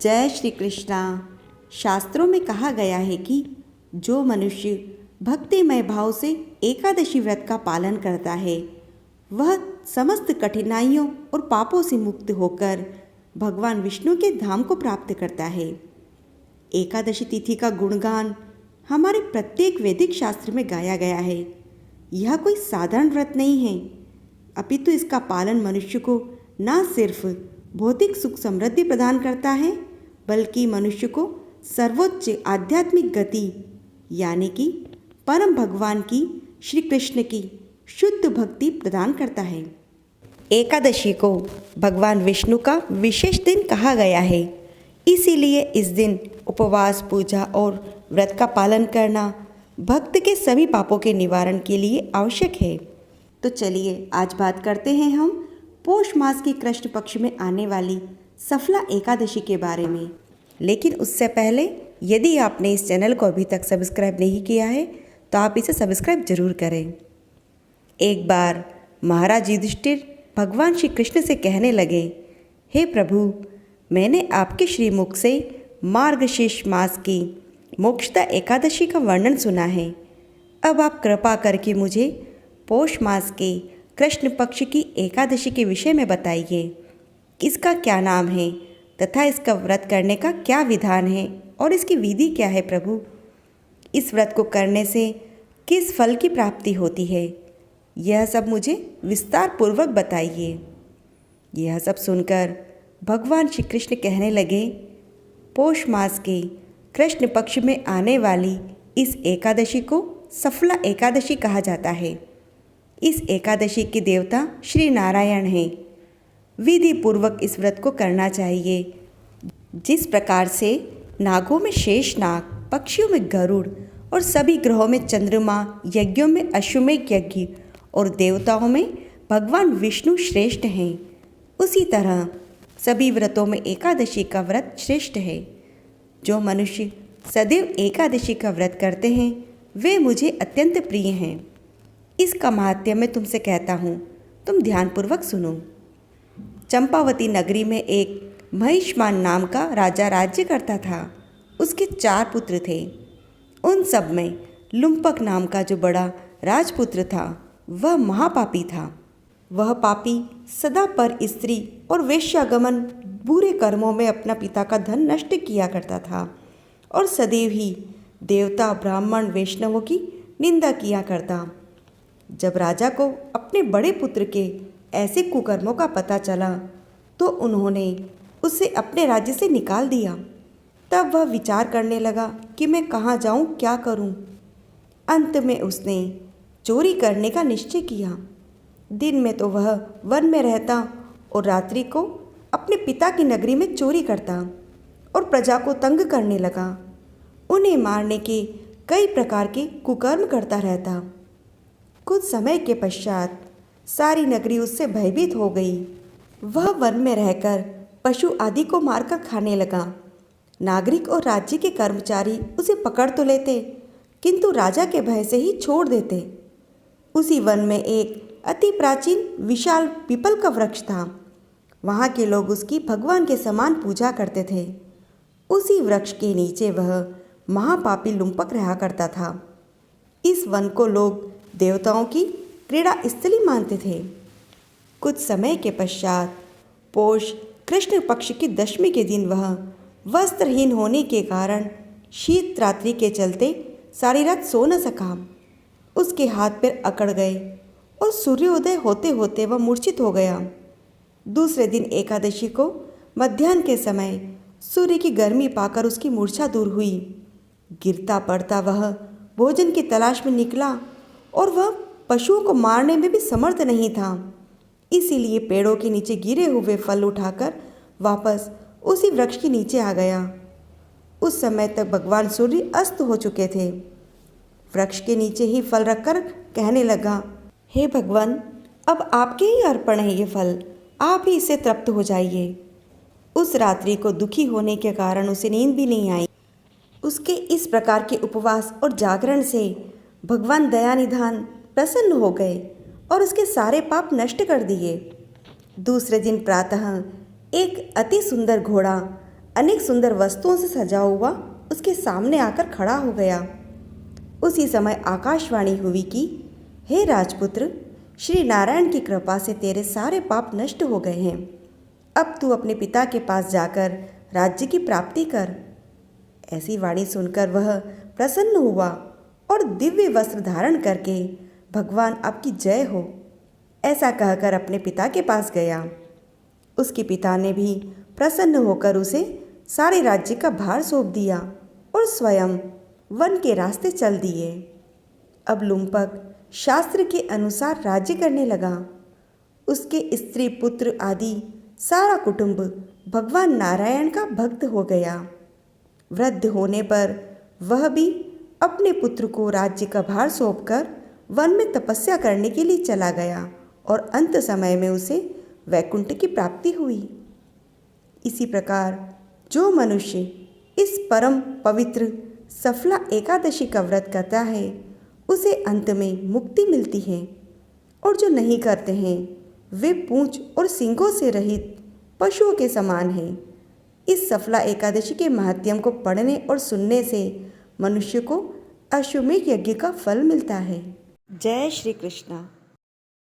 जय श्री कृष्णा। शास्त्रों में कहा गया है कि जो मनुष्य भक्तिमय भाव से एकादशी व्रत का पालन करता है वह समस्त कठिनाइयों और पापों से मुक्त होकर भगवान विष्णु के धाम को प्राप्त करता है। एकादशी तिथि का गुणगान हमारे प्रत्येक वैदिक शास्त्र में गाया गया है। यह कोई साधारण व्रत नहीं है, अपितु इसका पालन मनुष्य को न सिर्फ भौतिक सुख समृद्धि प्रदान करता है बल्कि मनुष्य को सर्वोच्च आध्यात्मिक गति यानी कि परम भगवान की श्री कृष्ण की शुद्ध भक्ति प्रदान करता है। एकादशी को भगवान विष्णु का विशेष दिन कहा गया है, इसीलिए इस दिन उपवास, पूजा और व्रत का पालन करना भक्त के सभी पापों के निवारण के लिए आवश्यक है। तो चलिए आज बात करते हैं हम पौष मास के कृष्ण पक्ष में आने वाली सफला एकादशी के बारे में। लेकिन उससे पहले यदि आपने इस चैनल को अभी तक सब्सक्राइब नहीं किया है तो आप इसे सब्सक्राइब जरूर करें। एक बार महाराज युधिष्ठिर भगवान श्री कृष्ण से कहने लगे, हे प्रभु, मैंने आपके श्रीमुख से मार्गशीर्ष मास की मोक्षदा एकादशी का वर्णन सुना है। अब आप कृपा करके मुझे पौष मास के कृष्ण पक्ष की एकादशी के विषय में बताइए। इसका क्या नाम है तथा इसका व्रत करने का क्या विधान है और इसकी विधि क्या है प्रभु? इस व्रत को करने से किस फल की प्राप्ति होती है, यह सब मुझे विस्तार पूर्वक बताइए। यह सब सुनकर भगवान श्री कृष्ण कहने लगे, पौष मास के कृष्ण पक्ष में आने वाली इस एकादशी को सफला एकादशी कहा जाता है। इस एकादशी के देवता श्री नारायण हैं। विधि पूर्वक इस व्रत को करना चाहिए। जिस प्रकार से नागों में शेष नाग, पक्षियों में गरुड़ और सभी ग्रहों में चंद्रमा, यज्ञों में अश्वमेध यज्ञ और देवताओं में भगवान विष्णु श्रेष्ठ हैं, उसी तरह सभी व्रतों में एकादशी का व्रत श्रेष्ठ है। जो मनुष्य सदैव एकादशी का व्रत करते हैं वे मुझे अत्यंत प्रिय हैं। इसका महात्म्य मैं तुमसे कहता हूँ, तुम ध्यानपूर्वक सुनो। चंपावती नगरी में एक महिष्मान नाम का राजा राज्य करता था। उसके 4 पुत्र थे। उन सब में लुम्पक नाम का जो बड़ा राजपुत्र था वह महापापी था। वह पापी सदा पर स्त्री और वेश्यागमन, बुरे कर्मों में अपना पिता का धन नष्ट किया करता था और सदैव ही देवता, ब्राह्मण, वैष्णवों की निंदा किया करता। जब राजा को अपने बड़े पुत्र के ऐसे कुकर्मों का पता चला तो उन्होंने उसे अपने राज्य से निकाल दिया। तब वह विचार करने लगा कि मैं कहाँ जाऊँ, क्या करूँ। अंत में उसने चोरी करने का निश्चय किया। दिन में तो वह वन में रहता और रात्रि को अपने पिता की नगरी में चोरी करता और प्रजा को तंग करने लगा। उन्हें मारने के कई प्रकार के कुकर्म करता रहता। कुछ समय के पश्चात सारी नगरी उससे भयभीत हो गई। वह वन में रहकर पशु आदि को मारकर खाने लगा। नागरिक और राज्य के कर्मचारी उसे पकड़ तो लेते किंतु राजा के भय से ही छोड़ देते। उसी वन में एक अति प्राचीन विशाल पीपल का वृक्ष था। वहाँ के लोग उसकी भगवान के समान पूजा करते थे। उसी वृक्ष के नीचे वह महापापी लुम्पक रहा करता था। इस वन को लोग देवताओं की क्रीड़ा स्थली मानते थे। कुछ समय के पश्चात पौष कृष्ण पक्ष की दशमी के दिन वह वस्त्रहीन होने के कारण शीत रात्रि के चलते सारी रात सो न सका। उसके हाथ पैर अकड़ गए और सूर्योदय होते होते वह मूर्छित हो गया। दूसरे दिन एकादशी को मध्याह्न के समय सूर्य की गर्मी पाकर उसकी मूर्छा दूर हुई। गिरता पड़ता वह भोजन की तलाश में निकला और वह पशुओं को मारने में भी समर्थ नहीं था। इसीलिए पेड़ों के नीचे गिरे हुए फल उठाकर वापस उसी वृक्ष के नीचे आ गया। उस समय तक भगवान सूर्य अस्त हो चुके थे। वृक्ष के नीचे ही फल रखकर कहने लगा, हे भगवान, अब आपके ही अर्पण है ये फल, आप ही इससे तृप्त हो जाइए। उस रात्रि को दुखी होने के कारण उसे नींद भी नहीं आई। उसके इस प्रकार के उपवास और जागरण से भगवान दयानिधान प्रसन्न हो गए और उसके सारे पाप नष्ट कर दिए। दूसरे दिन प्रातः एक अति सुंदर घोड़ा अनेक सुंदर वस्तुओं से सजा हुआ उसके सामने आकर खड़ा हो गया। उसी समय आकाशवाणी हुई कि हे राजपुत्र, श्री नारायण की कृपा से तेरे सारे पाप नष्ट हो गए हैं। अब तू अपने पिता के पास जाकर राज्य की प्राप्ति कर। ऐसी वाणी सुनकर वह प्रसन्न हुआ और दिव्य वस्त्र धारण करके भगवान आपकी जय हो ऐसा कहकर अपने पिता के पास गया। उसके पिता ने भी प्रसन्न होकर उसे सारे राज्य का भार सौंप दिया और स्वयं वन के रास्ते चल दिए। अब लुम्पक शास्त्र के अनुसार राज्य करने लगा। उसके स्त्री पुत्र आदि सारा कुटुंब भगवान नारायण का भक्त हो गया। वृद्ध होने पर वह भी अपने पुत्र को राज्य का भार सौंपकर वन में तपस्या करने के लिए चला गया और अंत समय में उसे वैकुंठ की प्राप्ति हुई। इसी प्रकार जो मनुष्य इस परम पवित्र सफला एकादशी का व्रत करता है उसे अंत में मुक्ति मिलती है, और जो नहीं करते हैं वे पूंछ और सींगों से रहित पशुओं के समान हैं। इस सफला एकादशी के महात्म्य को पढ़ने और सुनने से मनुष्य को अश्वमेध यज्ञ का फल मिलता है। जय श्री कृष्ण।